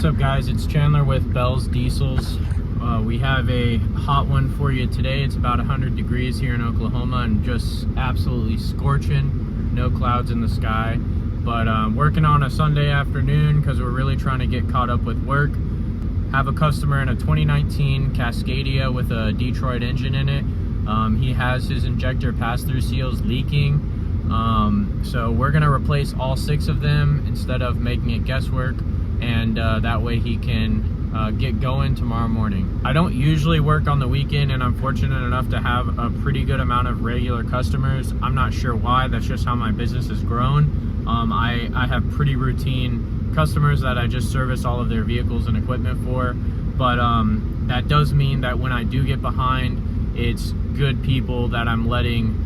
What's up guys, it's Chandler with Bell's Diesels. We have a hot one for you today. It's about 100 degrees here in Oklahoma and just absolutely scorching. No clouds in the sky, but working on a Sunday afternoon because we're really trying to get caught up with work. Have a customer in a 2019 Cascadia with a Detroit engine in it. He has his injector pass-through seals leaking. So we're gonna replace all 6 of them instead of making it guesswork, and that way he can get going tomorrow morning. I don't usually work on the weekend, and I'm fortunate enough to have a pretty good amount of regular customers. I'm not sure why, that's just how my business has grown. I have pretty routine customers that I just service all of their vehicles and equipment for, but that does mean that when I do get behind, it's good people that I'm letting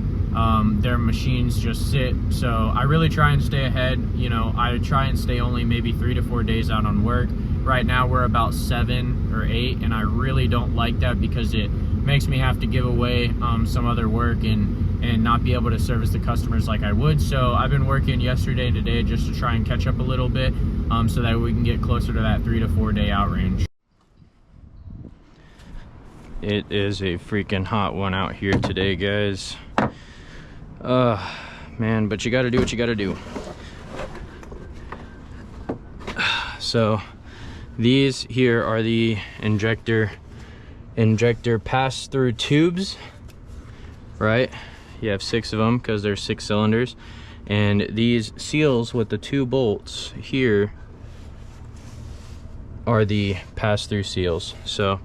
their machines just sit. So I really try and stay ahead. You know, I try and stay only maybe 3 to 4 days out on work. Right now we're about 7 or 8, and I really don't like that because it makes me have to give away some other work and not be able to service the customers like I would. So I've been working yesterday and today just to try and catch up a little bit so that we can get closer to that 3 to 4 day out range. It is a freaking hot one out here today, guys. Man, but you gotta do what you gotta do. So these here are the injector pass-through tubes, right? You have 6 of them because there's 6 cylinders, and these seals with the 2 bolts here are the pass-through seals. So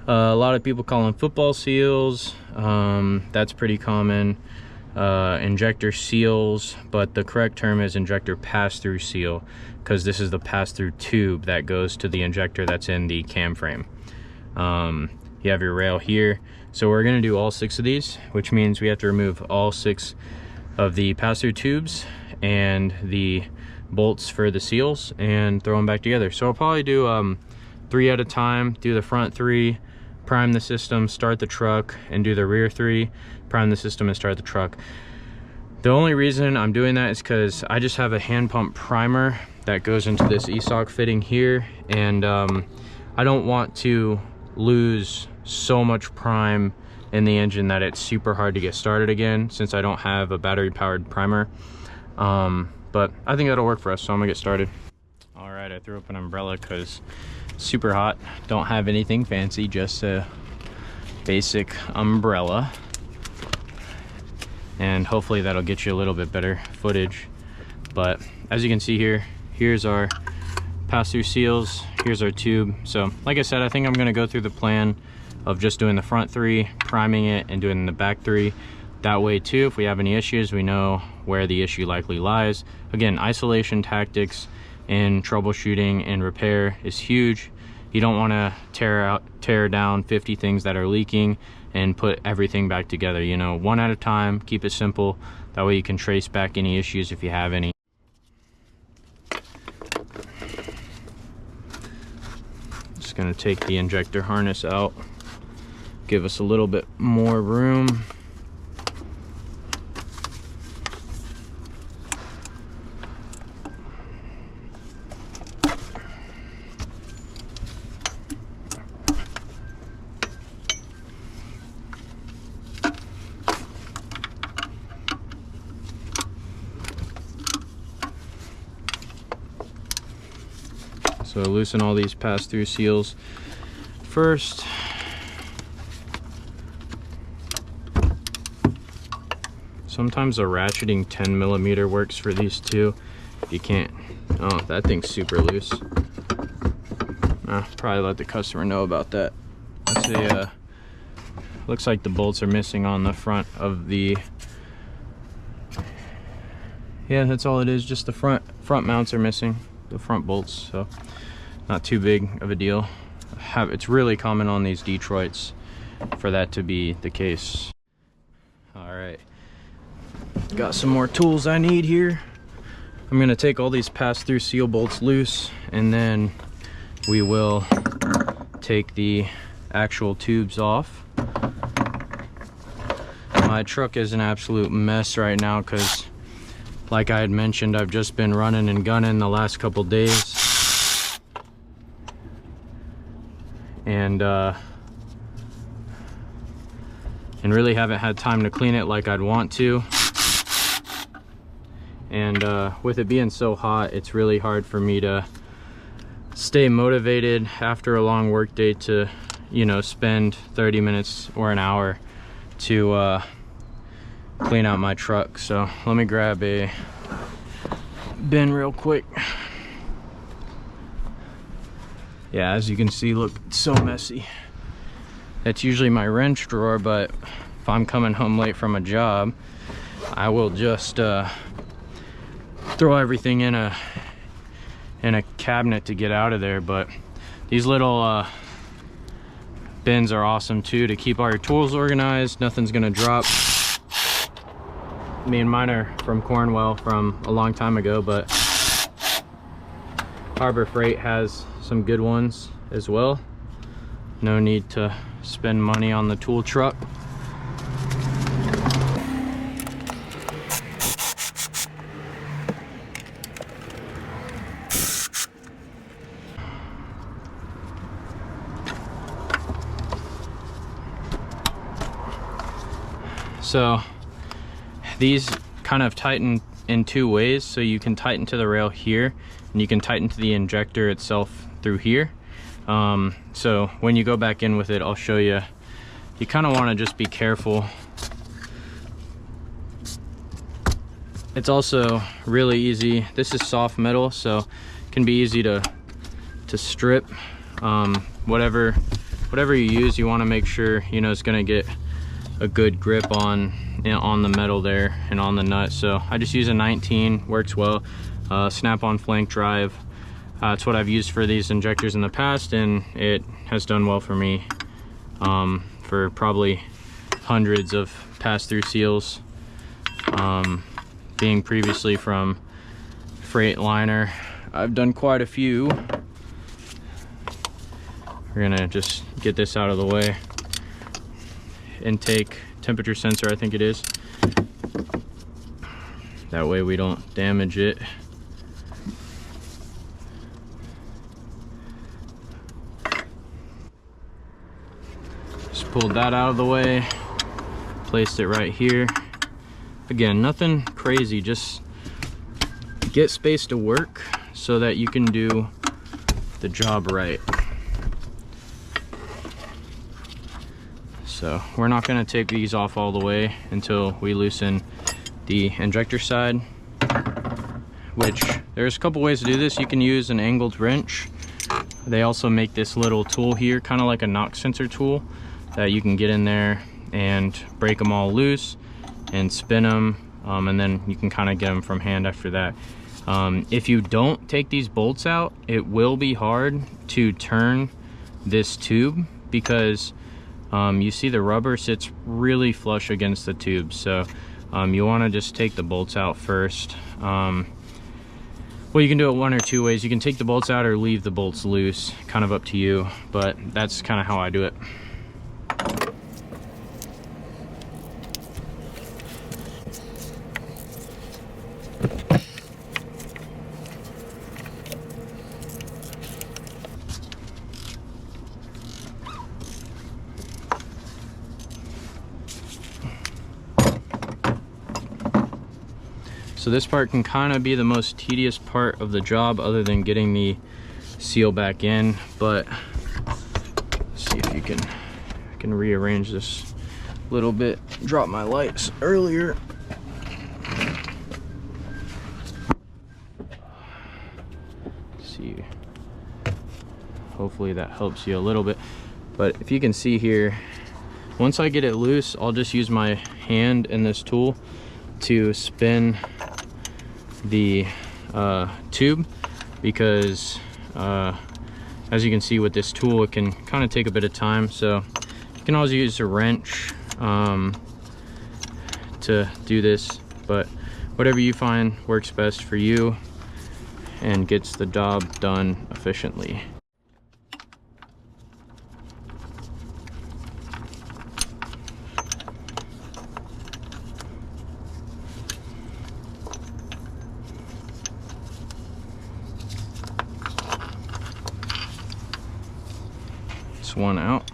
a lot of people call them football seals. That's pretty common. Injector seals, but the correct term is injector pass-through seal, because this is the pass-through tube that goes to the injector that's in the cam frame. You have your rail here, so we're going to do all 6 of these, which means we have to remove all 6 of the pass-through tubes and the bolts for the seals and throw them back together. So I'll probably do 3 at a time. Do the front 3, prime the system, start the truck, and do the rear 3, prime the system and start the truck. The only reason I'm doing that is because I just have a hand pump primer that goes into this e-sock fitting here, and I don't want to lose so much prime in the engine that it's super hard to get started again, since I don't have a battery powered primer. But I think that'll work for us, so I'm gonna get started. All right, I threw up an umbrella because super hot. Don't have anything fancy, just a basic umbrella, and hopefully that'll get you a little bit better footage. But as you can see here, here's our pass-through seals, here's our tube. So like I said, I think I'm going to go through the plan of just doing the front 3, priming it, and doing the back 3. That way too, if we have any issues, we know where the issue likely lies. Again, isolation tactics and troubleshooting and repair is huge. You don't want to tear down 50 things that are leaking and put everything back together. You know, one at a time, keep it simple. That way you can trace back any issues if you have any. Just gonna take the injector harness out, give us a little bit more room. So loosen all these pass-through seals first. Sometimes a ratcheting 10mm works for these too. If you can't, oh, that thing's super loose. Probably let the customer know about that. That's a, looks like the bolts are missing on the front of the, yeah, that's all it is, just the front mounts are missing, the front bolts, so not too big of a deal. It's really common on these Detroits for that to be the case. All right, got some more tools I need here. I'm gonna take all these pass-through seal bolts loose, and then we will take the actual tubes off. My truck is an absolute mess right now because, like I had mentioned, I've just been running and gunning the last couple days. and really haven't had time to clean it like I'd want to. And with it being so hot, it's really hard for me to stay motivated after a long work day to, you know, spend 30 minutes or an hour to clean out my truck. So let me grab a bin real quick. Yeah, as you can see, look, it's so messy. That's usually my wrench drawer, but if I'm coming home late from a job, I will just throw everything in a cabinet to get out of there. But these little bins are awesome too, to keep all your tools organized. Nothing's gonna drop. Me and mine are from Cornwall from a long time ago, but Harbor Freight has some good ones as well. No need to spend money on the tool truck. So these kind of tighten in two ways. So you can tighten to the rail here, and you can tighten to the injector itself through here. So when you go back in with it, I'll show you. You kind of want to just be careful. It's also really easy. This is soft metal, so it can be easy to strip. Whatever you use, you want to make sure, you know, it's going to get a good grip on the metal there and on the nut. So I just use a 19, works well. Snap-on flank drive. It's what I've used for these injectors in the past, and it has done well for me for probably hundreds of pass-through seals. Being previously from Freightliner, I've done quite a few. We're gonna just get this out of the way. Intake temperature sensor, I think it is. That way we don't damage it. Just pulled that out of the way, placed it right here. Again, nothing crazy, just get space to work so that you can do the job right. So we're not going to take these off all the way until we loosen the injector side, which there's a couple ways to do this. You can use an angled wrench. They also make this little tool here, kind of like a knock sensor tool, that you can get in there and break them all loose and spin them, and then you can kind of get them from hand after that. If you don't take these bolts out, it will be hard to turn this tube, because you see the rubber sits really flush against the tube. So you want to just take the bolts out first. Well, you can do it one or two ways. You can take the bolts out or leave the bolts loose, kind of up to you, but that's kind of how I do it. So this part can kind of be the most tedious part of the job, other than getting the seal back in. But let's see if you can rearrange this a little bit. Dropped my lights earlier. Let's see, hopefully that helps you a little bit. But if you can see here, once I get it loose, I'll just use my hand and this tool to spin the tube, because as you can see with this tool, it can kind of take a bit of time. So you can always use a wrench to do this, but whatever you find works best for you and gets the job done efficiently. this one out.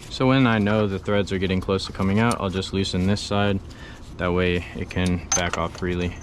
So when I know the threads are getting close to coming out, I'll just loosen this side. That way it can back off freely.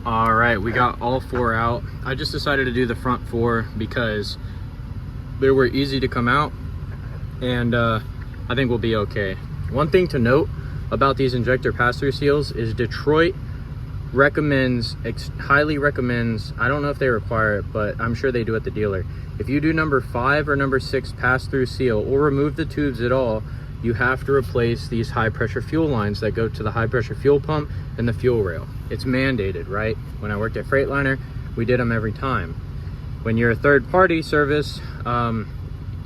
All right, we got all 4 out. I just decided to do the front 4 because they were easy to come out, and I think we'll be okay. One thing to note about these injector pass-through seals is Detroit recommends, highly recommends, I don't know if they require it, but I'm sure they do at the dealer. If you do number 5 or number 6 pass-through seal or remove the tubes at all, you have to replace these high pressure fuel lines that go to the high pressure fuel pump and the fuel rail. It's mandated, right? When I worked at Freightliner, we did them every time. When you're a third party service,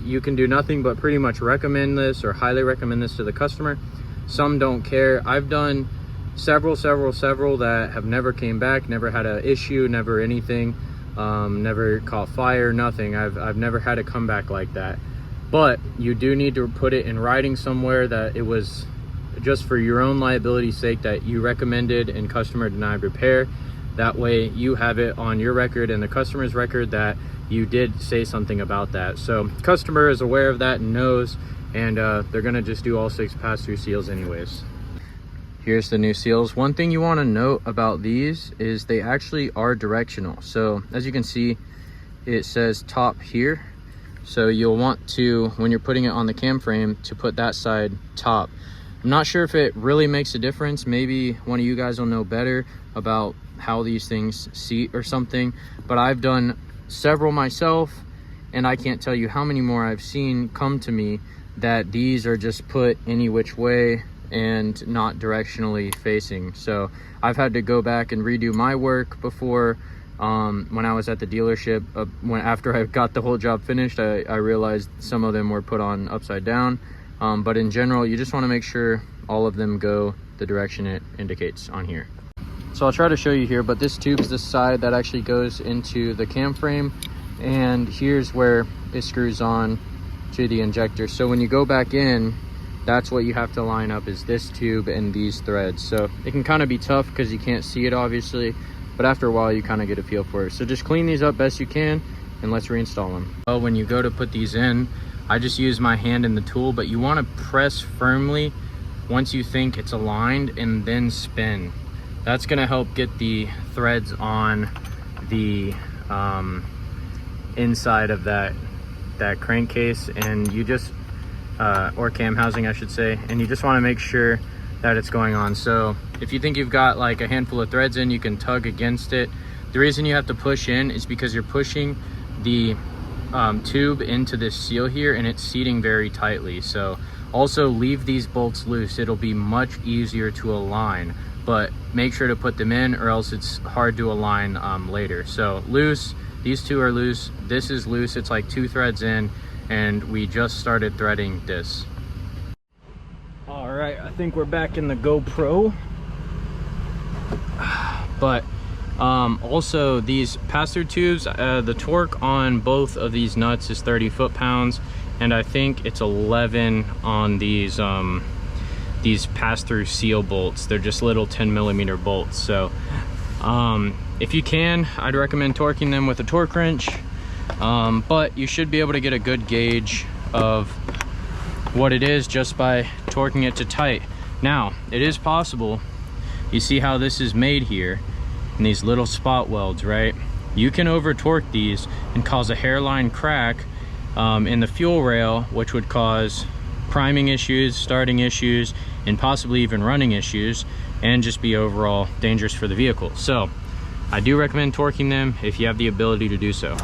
you can do nothing but pretty much recommend this or highly recommend this to the customer. Some don't care. I've done several that have never came back, never had an issue, never anything, never caught fire, nothing. I've never had a comeback like that. But you do need to put it in writing somewhere that it was just for your own liability's sake that you recommended and customer denied repair. That way you have it on your record and the customer's record that you did say something about that. So customer is aware of that and knows, and they're gonna just do all 6 pass-through seals anyways. Here's the new seals. One thing you want to note about these is they actually are directional. So as you can see, it says top here. So you'll want to, when you're putting it on the cam frame, to put that side top. I'm not sure if it really makes a difference. Maybe one of you guys will know better about how these things seat or something, but I've done several myself, and I can't tell you how many more I've seen come to me that these are just put any which way and not directionally facing. So I've had to go back and redo my work before. When I was at the dealership, after I got the whole job finished, I realized some of them were put on upside down. But in general, you just want to make sure all of them go the direction it indicates on here. So I'll try to show you here, but this tube's the side that actually goes into the cam frame, and here's where it screws on to the injector. So when you go back in, that's what you have to line up, is this tube and these threads. So it can kind of be tough because you can't see it obviously, but after a while you kind of get a feel for it. So just clean these up best you can and let's reinstall them. Well, when you go to put these in, I just use my hand in the tool, but you want to press firmly once you think it's aligned and then spin. That's going to help get the threads on the inside of that crankcase, and you just or cam housing I should say, and you just want to make sure that it's going on. So if you think you've got like a handful of threads in, you can tug against it. The reason you have to push in is because you're pushing the tube into this seal here, and it's seating very tightly. So also leave these bolts loose. It'll be much easier to align, but make sure to put them in or else it's hard to align later. So loose, these two are loose, this is loose, it's like 2 threads in, and we just started threading this. All right, I think we're back in the GoPro. But also these pass-through tubes, the torque on both of these nuts is 30 foot-pounds, and I think it's 11 on these pass-through seal bolts. They're just little 10mm bolts. So if you can, I'd recommend torquing them with a torque wrench, but you should be able to get a good gauge of what it is just by torquing it to tight. Now, it is possible, you see how this is made here in these little spot welds, right? You can over torque these and cause a hairline crack in the fuel rail, which would cause priming issues, starting issues, and possibly even running issues, and just be overall dangerous for the vehicle. So I do recommend torquing them if you have the ability to do so.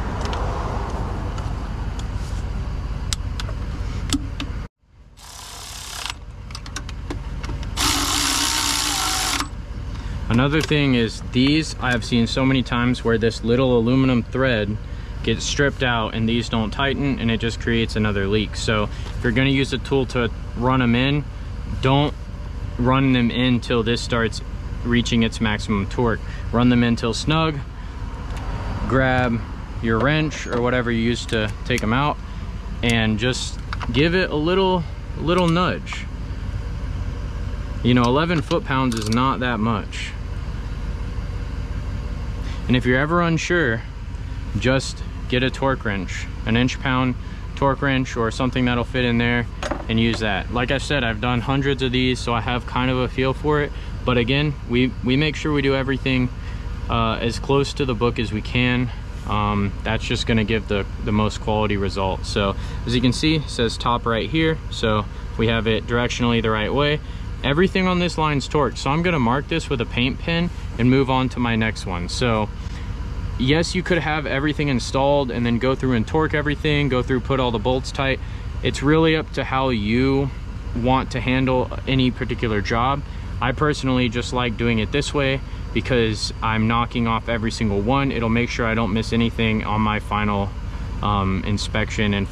Another thing is these, I have seen so many times where this little aluminum thread gets stripped out and these don't tighten, and it just creates another leak. So if you're going to use a tool to run them in, don't run them in till this starts reaching its maximum torque. Run them in till snug, grab your wrench or whatever you use to take them out, and just give it a little nudge. You know, 11 foot-pounds is not that much. And if you're ever unsure, just get a torque wrench, an inch-pound torque wrench or something that'll fit in there, and use that. Like I said, I've done hundreds of these, so I have kind of a feel for it. But again, we make sure we do everything as close to the book as we can. That's just going to give the most quality result. So as you can see, it says top right here, so we have it directionally the right way. Everything on this line's torqued, so I'm going to mark this with a paint pen and move on to my next one. So yes, you could have everything installed and then go through and torque everything, go through, put all the bolts tight. It's really up to how you want to handle any particular job. I personally just like doing it this way because I'm knocking off every single one. It'll make sure I don't miss anything on my final inspection. And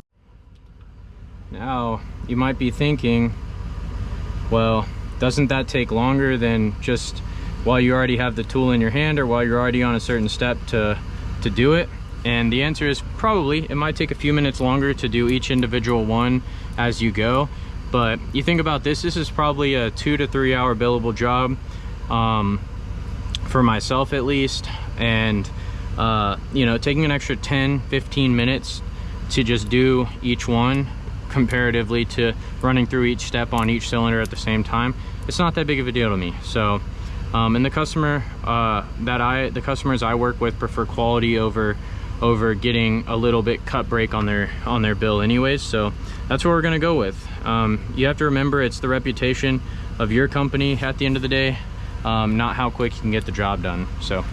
now you might be thinking, well, doesn't that take longer than just while you already have the tool in your hand or while you're already on a certain step to do it? And the answer is probably. It might take a few minutes longer to do each individual one as you go. But you think about this, this is probably a 2 to 3 hour billable job for myself at least. And you know, taking an extra 10-15 minutes to just do each one comparatively to running through each step on each cylinder at the same time, it's not that big of a deal to me. So and the customers I work with prefer quality over getting a little bit cut break on their bill anyways. So that's what we're gonna go with. You have to remember, it's the reputation of your company at the end of the day, not how quick you can get the job done. So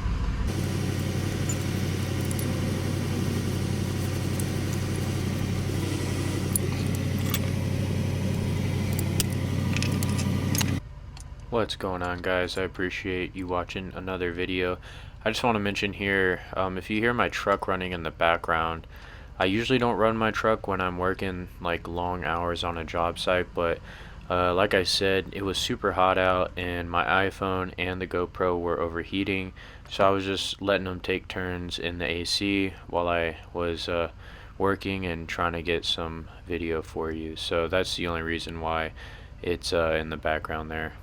what's going on, guys? I appreciate you watching another video. I just want to mention here, if you hear my truck running in the background, I usually don't run my truck when I'm working like long hours on a job site, but like I said, it was super hot out and my iPhone and the GoPro were overheating, so I was just letting them take turns in the AC while I was working and trying to get some video for you. So that's the only reason why it's in the background there.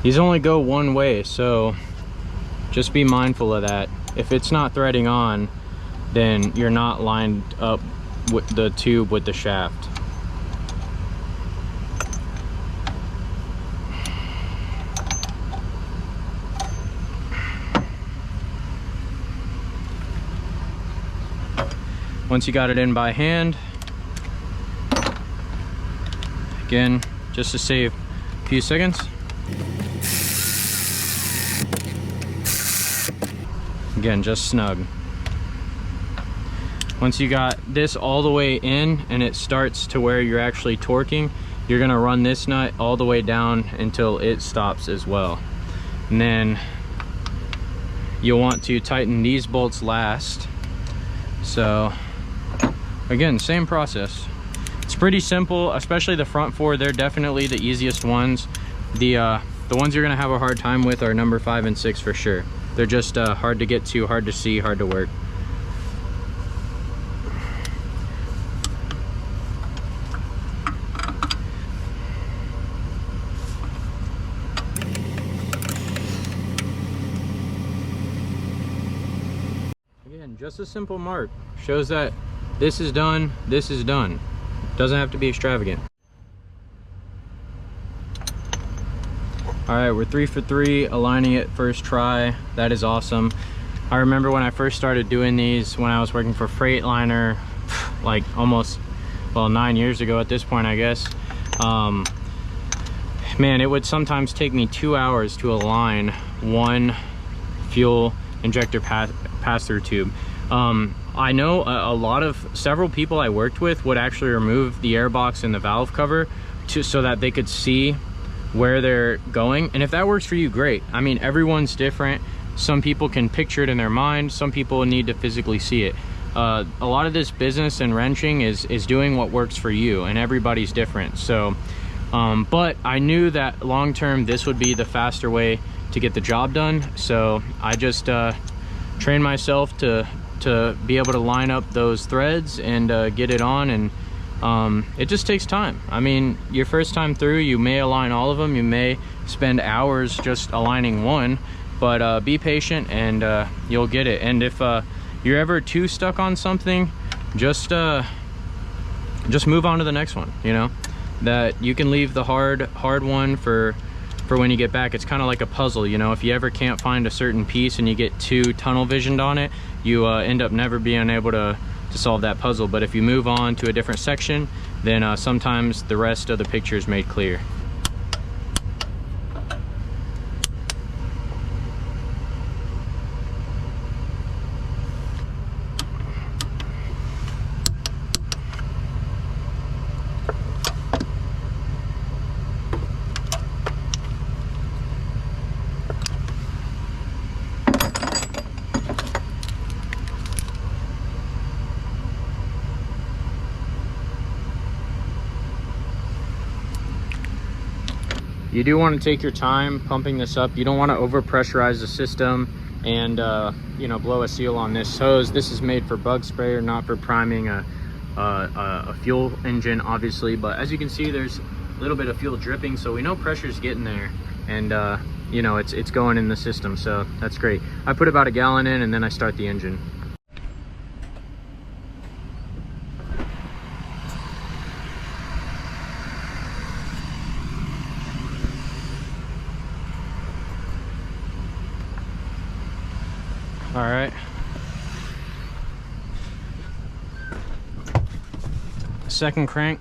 These only go one way, so just be mindful of that. If it's not threading on, then you're not lined up with the tube with the shaft. Once you got it in by hand, again, just to save a few seconds. Again, just snug. Once you got this all the way in and it starts to where you're actually torquing, you're gonna run this nut all the way down until it stops as well. And then you'll want to tighten these bolts last. So again, same process. It's pretty simple, especially the front four. They're definitely the easiest ones. The ones you're gonna have a hard time with are number 5 and 6 for sure. They're just hard to get to, hard to see, hard to work. Again, just a simple mark. Shows that this is done, this is done. Doesn't have to be extravagant. All right, we're 3 for 3, aligning it first try. That is awesome. I remember when I first started doing these when I was working for Freightliner, like almost, well, 9 years ago at this point, I guess. Man, it would sometimes take me 2 hours to align one fuel injector pass-through tube. I know several people I worked with would actually remove the airbox and the valve cover so that they could see where they're going. And if that works for you, great. I mean, everyone's different. Some people can picture it in their mind, some people need to physically see it. A lot of this business and wrenching is doing what works for you, and everybody's different. So but I knew that long term this would be the faster way to get the job done, so I just trained myself to be able to line up those threads and get it on. And it just takes time. I mean, your first time through, you may align all of them, you may spend hours just aligning one, but be patient and you'll get it. And if you're ever too stuck on something, just move on to the next one. You know, that you can leave the hard one for when you get back. It's kind of like a puzzle, you know. If you ever can't find a certain piece and you get too tunnel visioned on it, you end up never being able to solve that puzzle. But if you move on to a different section, then sometimes the rest of the picture is made clear. You do want to take your time pumping this up. You don't want to over pressurize the system and you know, blow a seal on this hose. This is made for bug sprayer, not for priming a fuel engine, obviously. But as you can see, there's a little bit of fuel dripping, so we know pressure's getting there, and you know, it's going in the system, so that's great. I put about a gallon in and then I start the engine. All right. Second crank.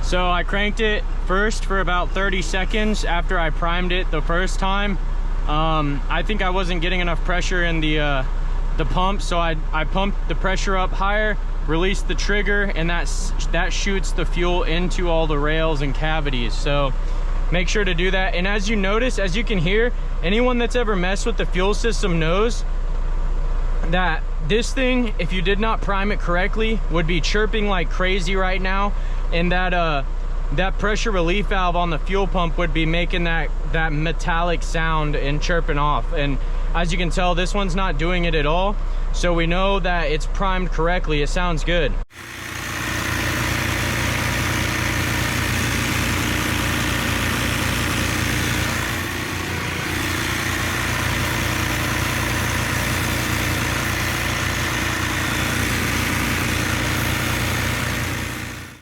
So I cranked it first for about 30 seconds after I primed it the first time. I think I wasn't getting enough pressure in the pump, so I pumped the pressure up higher, released the trigger, and that shoots the fuel into all the rails and cavities. So make sure to do that. And as you notice, as you can hear, anyone that's ever messed with the fuel system knows that this thing, if you did not prime it correctly, would be chirping like crazy right now, and that pressure relief valve on the fuel pump would be making that metallic sound and chirping off. And as you can tell, this one's not doing it at all, so we know that it's primed correctly. It sounds good.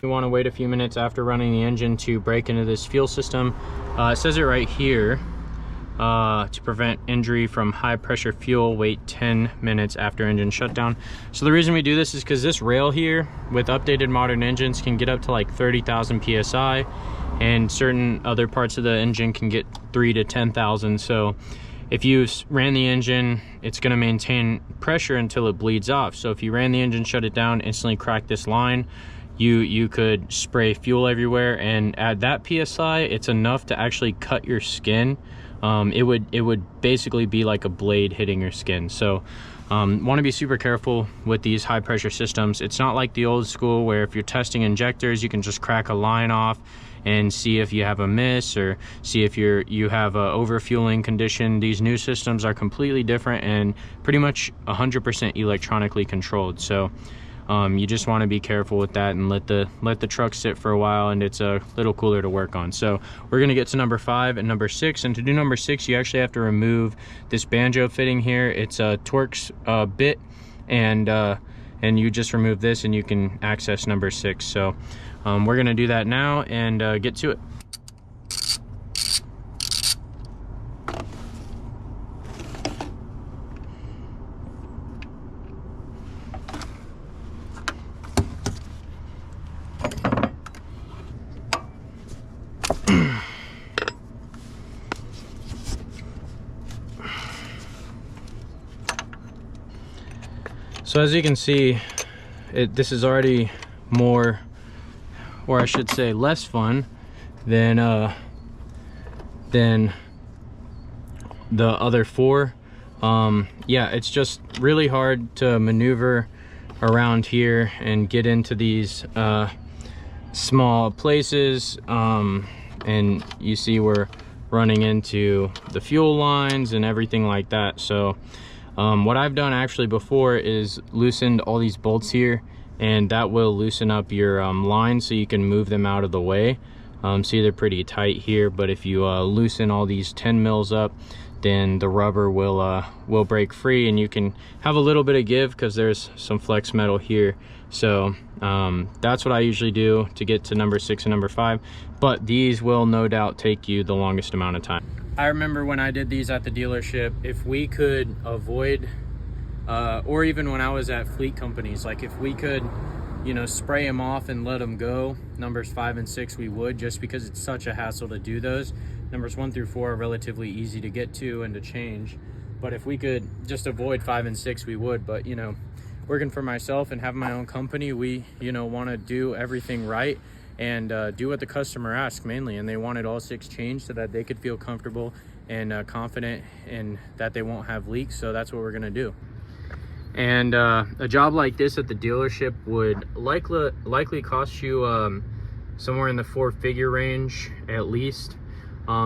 you want to wait a few minutes after running the engine to break into this fuel system. It says it right here, to prevent injury from high pressure fuel, wait 10 minutes after engine shutdown. So the reason we do this is because this rail here with updated modern engines can get up to like 30,000 psi, and certain other parts of the engine can get 3 to 10,000. So if you ran the engine, it's going to maintain pressure until it bleeds off. So if you ran the engine, shut it down, instantly crack this line, you could spray fuel everywhere, and at that psi it's enough to actually cut your skin. It would basically be like a blade hitting your skin. So want to be super careful with these high pressure systems. It's not like the old school where if you're testing injectors, you can just crack a line off and see if you have a miss or see if you have a overfueling condition. These new systems are completely different and pretty much 100% electronically controlled. So you just want to be careful with that and let the truck sit for a while, and it's a little cooler to work on. So we're going to get to number 5 and number 6, and to do number 6 you actually have to remove this banjo fitting here. It's a Torx bit, and you just remove this and you can access number 6. So we're going to do that now and get to it. So as you can see, this is already more, or I should say less fun than the other 4. Yeah, it's just really hard to maneuver around here and get into these small places, and you see we're running into the fuel lines and everything like that. So what I've done actually before is loosened all these bolts here, and that will loosen up your lines so you can move them out of the way. See, they're pretty tight here, but if you loosen all these 10 mils up, then the rubber will break free, and you can have a little bit of give because there's some flex metal here. So that's what I usually do to get to number 6 and number 5, but these will no doubt take you the longest amount of time. I remember when I did these at the dealership, if we could avoid, or even when I was at fleet companies, like if we could, you know, spray them off and let them go, numbers 5 and 6 we would, just because it's such a hassle to do those. Numbers 1 through 4 are relatively easy to get to and to change, but if we could just avoid 5 and 6 we would. But you know, working for myself and having my own company, we, you know, want to do everything right and do what the customer asks mainly, and they wanted all 6 changed so that they could feel comfortable and confident in that they won't have leaks. So that's what we're gonna do. And a job like this at the dealership would likely cost you somewhere in the 4-figure range at least,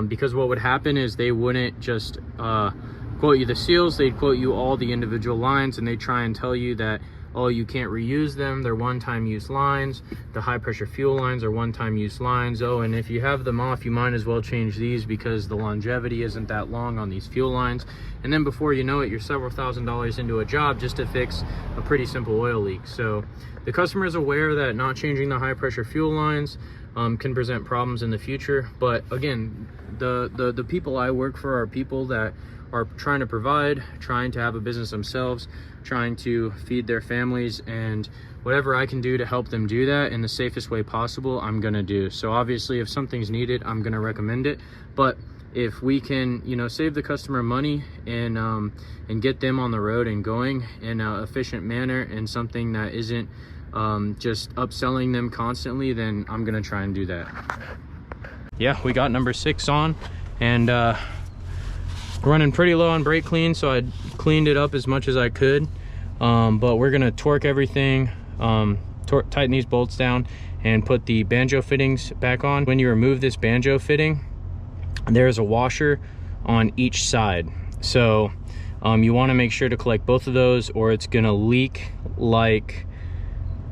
because what would happen is they wouldn't just quote you the seals, they'd quote you all the individual lines, and they try and tell you that, oh, you can't reuse them, they're one-time use lines. The high pressure fuel lines are one-time use lines. Oh, and if you have them off, you might as well change these because the longevity isn't that long on these fuel lines. And then before you know it, you're several $1,000s into a job just to fix a pretty simple oil leak. So the customer is aware that not changing the high pressure fuel lines can present problems in the future. But again, the people I work for are people that are trying to provide, trying to have a business themselves, trying to feed their families, and whatever I can do to help them do that in the safest way possible, I'm gonna do. So obviously if something's needed, I'm gonna recommend it. But if we can, you know, save the customer money and get them on the road and going in an efficient manner and something that isn't just upselling them constantly, then I'm gonna try and do that. Yeah, we got number 6 on, and running pretty low on brake clean, so I cleaned it up as much as I could. But we're gonna torque everything, tighten these bolts down, and put the banjo fittings back on. When you remove this banjo fitting, there's a washer on each side. So you wanna make sure to collect both of those, or it's gonna leak like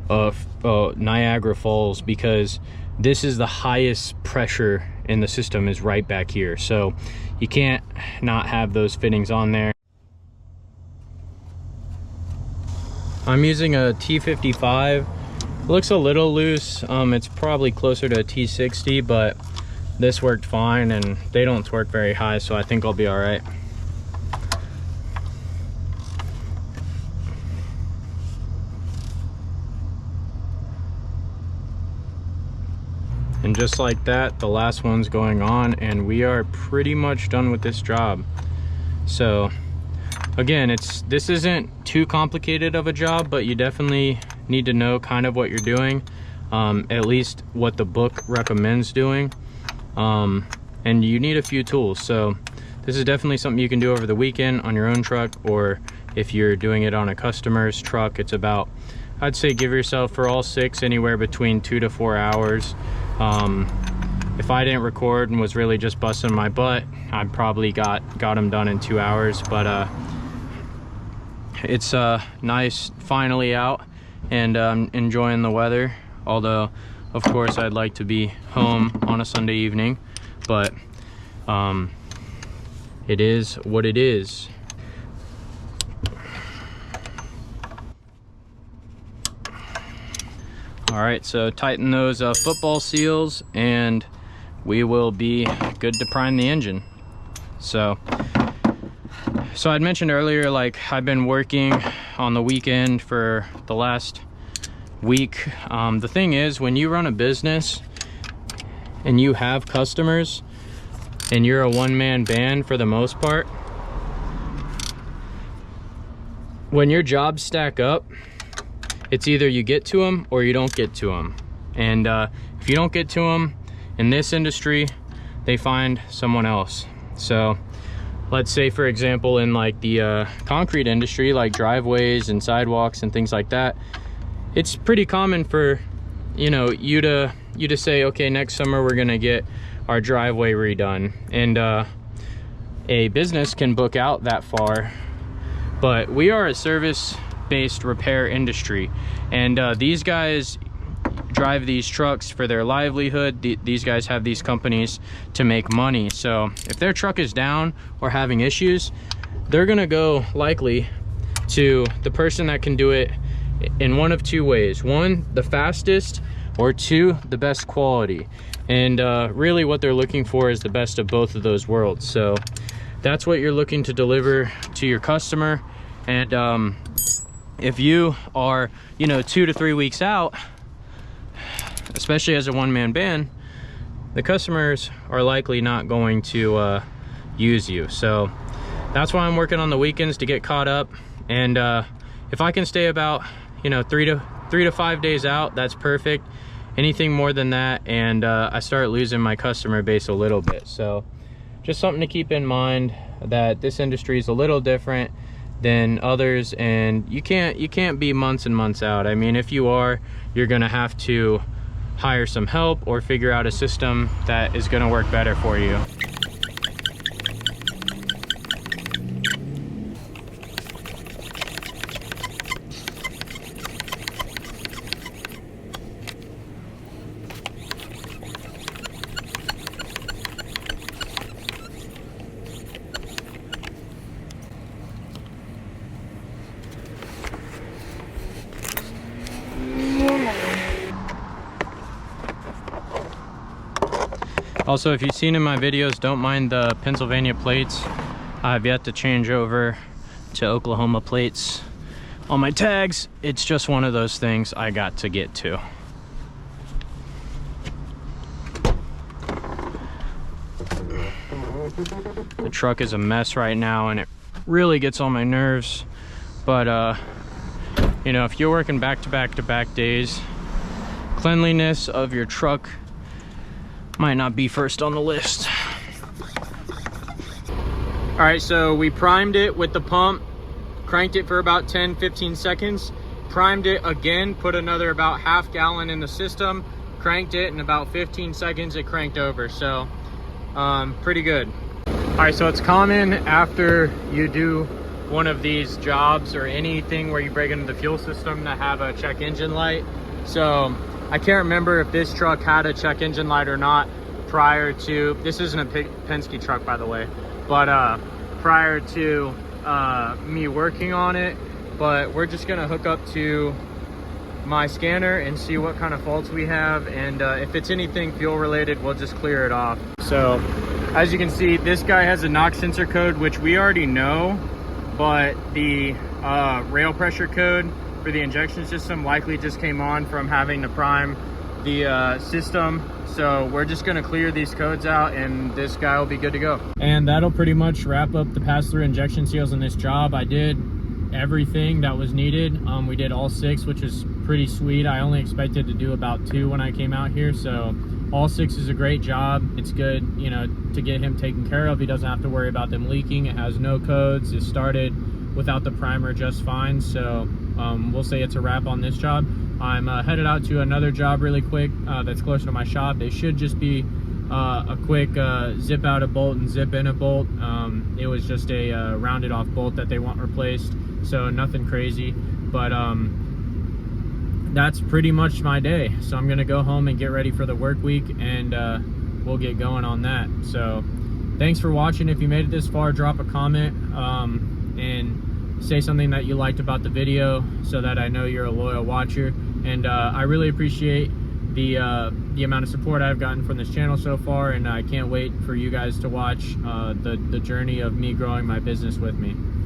Niagara Falls, because this is the highest pressure in the system is right back here. So you can't not have those fittings on there. I'm using a T55 It looks a little loose. It's probably closer to a T60, but this worked fine, and they don't torque very high, so I think I'll be all right. And just like that, the last one's going on, and we are pretty much done with this job. So again, this isn't too complicated of a job, but you definitely need to know kind of what you're doing, at least what the book recommends doing, and you need a few tools. So this is definitely something you can do over the weekend on your own truck, or if you're doing it on a customer's truck. It's about, I'd say, give yourself, for all 6, anywhere between 2 to 4 hours. If I didn't record and was really just busting my butt, I probably got them done in 2 hours. But it's nice finally out, and enjoying the weather, although of course I'd like to be home on a Sunday evening, but it is what it is. All right, so tighten those football seals, and we will be good to prime the engine. So I'd mentioned earlier, like, I've been working on the weekend for the last week. The thing is, when you run a business and you have customers and you're a one-man band for the most part, when your jobs stack up, it's either you get to them or you don't get to them. And if you don't get to them in this industry, they find someone else. So let's say, for example, in like the concrete industry, like driveways and sidewalks and things like that, it's pretty common for, you know, you to say, okay, next summer we're gonna get our driveway redone. And a business can book out that far, but we are a service-based repair industry, and these guys drive these trucks for their livelihood. These guys have these companies to make money. So if their truck is down or having issues, they're gonna go likely to the person that can do it in one of 2 ways: 1, the fastest, or 2, the best quality. And really what they're looking for is the best of both of those worlds. So that's what you're looking to deliver to your customer. And if you are, you know, 2 to 3 weeks out, especially as a one-man band, the customers are likely not going to use you. So that's why I'm working on the weekends, to get caught up. And if I can stay about, you know, 3 to 5 days out, that's perfect. Anything more than that, and I start losing my customer base a little bit. So just something to keep in mind, that this industry is a little different than others, and you can't be months and months out. I mean, if you are, you're gonna have to hire some help or figure out a system that is gonna work better for you. Also, if you've seen in my videos, don't mind the Pennsylvania plates. I've yet to change over to Oklahoma plates on my tags. It's just one of those things I got to get to. The truck is a mess right now, and it really gets on my nerves. But you know, if you're working back-to-back days, cleanliness of your truck might not be first on the list. All right, so we primed it with the pump, cranked it for about 10-15 seconds, primed it again, put another about half gallon in the system, cranked it, in about 15 seconds it cranked over. So pretty good. All right, so it's common after you do one of these jobs or anything where you break into the fuel system to have a check engine light. So I can't remember if this truck had a check engine light or not prior to, this isn't a Penske truck, by the way, but prior to me working on it. But we're just gonna hook up to my scanner and see what kind of faults we have, and if it's anything fuel related, we'll just clear it off. So as you can see, this guy has a NOx sensor code, which we already know, but the rail pressure code for the injection system likely just came on from having to prime the system. So we're just gonna clear these codes out and this guy will be good to go. And that'll pretty much wrap up the pass-through injection seals in this job. I did everything that was needed. We did all 6, which is pretty sweet. I only expected to do about 2 when I came out here, so all 6 is a great job. It's good, you know, to get him taken care of. He doesn't have to worry about them leaking. It has no codes. It started without the primer just fine. So we'll say it's a wrap on this job. I'm headed out to another job really quick that's closer to my shop. They should just be a quick zip out a bolt and zip in a bolt. It was just a rounded off bolt that they want replaced, so nothing crazy. But that's pretty much my day. So I'm gonna go home and get ready for the work week, and we'll get going on that. So thanks for watching. If you made it this far, drop a comment and say something that you liked about the video so that I know you're a loyal watcher. And I really appreciate the amount of support I've gotten from this channel so far, and I can't wait for you guys to watch the journey of me growing my business with me.